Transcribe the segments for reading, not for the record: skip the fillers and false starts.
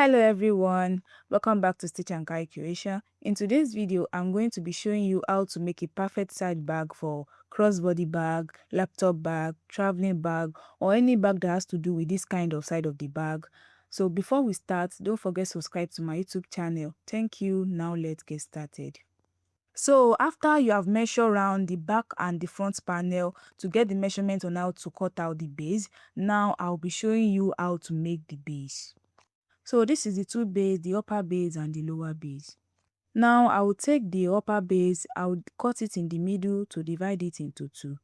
Hello everyone, welcome back to Stitch and Kai Creation. In today's video, I'm going to be showing you how to make a perfect side bag for crossbody bag, laptop bag, traveling bag, or any bag that has to do with this kind of side of the bag. So before we start, don't forget to subscribe to my YouTube channel. Thank you. Now let's get started. So after you have measured around the back and the front panel to get the measurement on how to cut out the base, now I'll be showing you how to make the base. So this is the two base, the upper base and the lower base. Now I will take the upper base, I will cut it in the middle to divide it into two.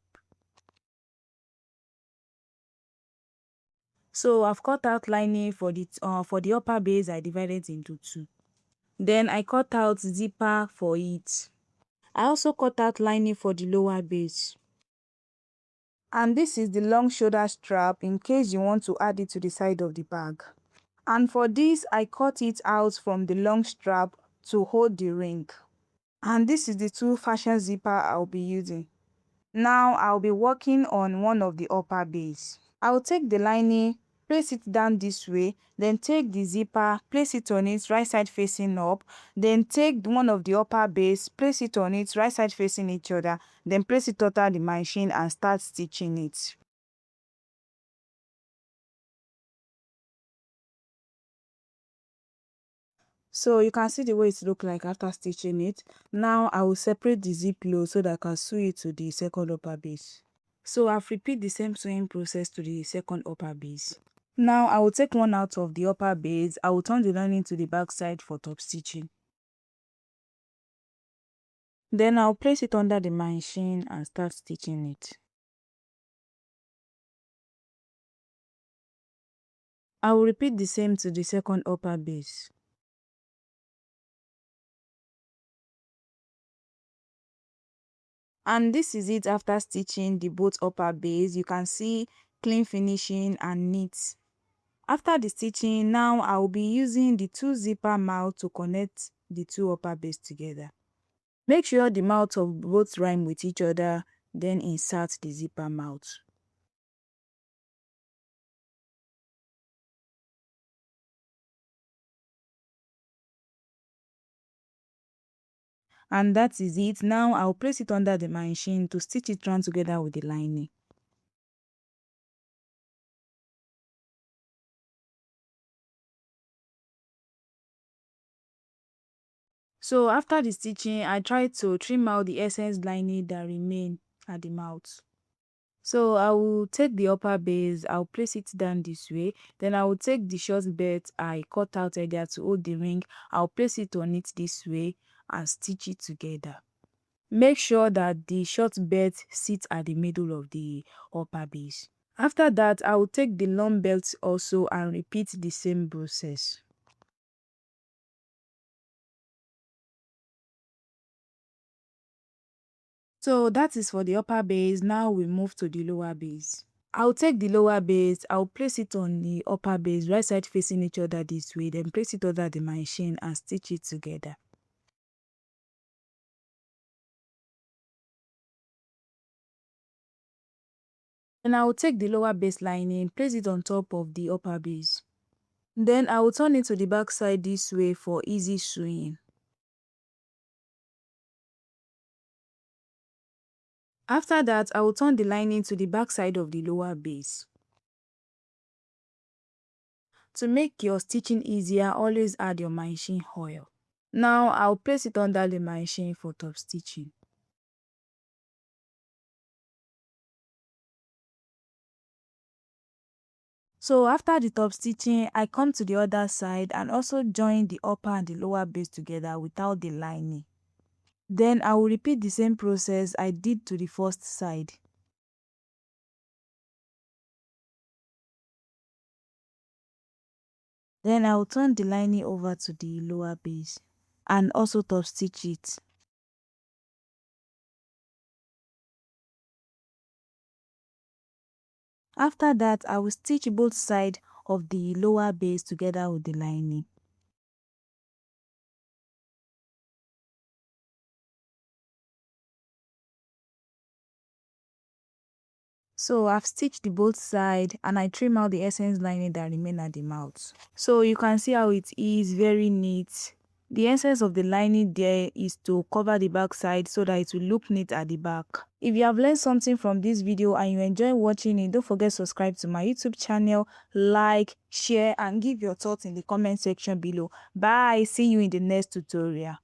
So I've cut out lining for the upper base. I divided it into two. Then I cut out zipper for it. I also cut out lining for the lower base. And this is the long shoulder strap in case you want to add it to the side of the bag. And for this, I cut it out from the long strap to hold the ring. And this is the two fashion zipper I'll be using. Now I'll be working on one of the upper base. I'll take the lining, place it down this way, then take the zipper, place it on it right side facing up, then take one of the upper base, place it on it right side facing each other, then place it under the machine and start stitching it. So you can see the way it look like after stitching it. Now I will separate the zip loop so that I can sew it to the second upper base. So I've repeat the same sewing process to the second upper base. Now I will take one out of the upper base. I will turn the lining to the back side for top stitching. Then I'll place it under the machine and start stitching it. I will repeat the same to the second upper base. And this is it after stitching the both upper base. You can see clean finishing and neat. After the stitching, now I will be using the two zipper mouth to connect the two upper base together. Make sure the mouth of both rhyme with each other, then insert the zipper mouth. And that is it. Now I'll place it under the machine to stitch it round together with the lining. So after the stitching, I try to trim out the excess lining that remain at the mouth. So I will take the upper base, I'll place it down this way. Then I will take the short belt I cut out earlier to hold the ring. I'll place it on it this way and stitch it together. Make sure that the short belt sits at the middle of the upper base. After that, I will take the long belt also and repeat the same process. So that is for the upper base. Now we move to the lower base. I'll take the lower base, I'll place it on the upper base, right side facing each other this way, then place it under the machine and stitch it together. Then I will take the lower base lining, place it on top of the upper base. Then I will turn it to the back side this way for easy sewing. After that, I will turn the lining to the back side of the lower base. To make your stitching easier, always add your machine oil. Now I'll place it under the machine for top stitching. So after the top stitching, I come to the other side and also join the upper and the lower base together without the lining. Then I will repeat the same process I did to the first side. Then I will turn the lining over to the lower base and also top stitch it. After that, I will stitch both sides of the lower base together with the lining. So I've stitched the both side and I trim out the essence lining that remain at the mouth. So you can see how it is very neat. The essence of the lining there is to cover the back side so that it will look neat at the back. If you have learned something from this video and you enjoy watching it, don't forget to subscribe to my YouTube channel, like, share and give your thoughts in the comment section below. Bye. See you in the next tutorial.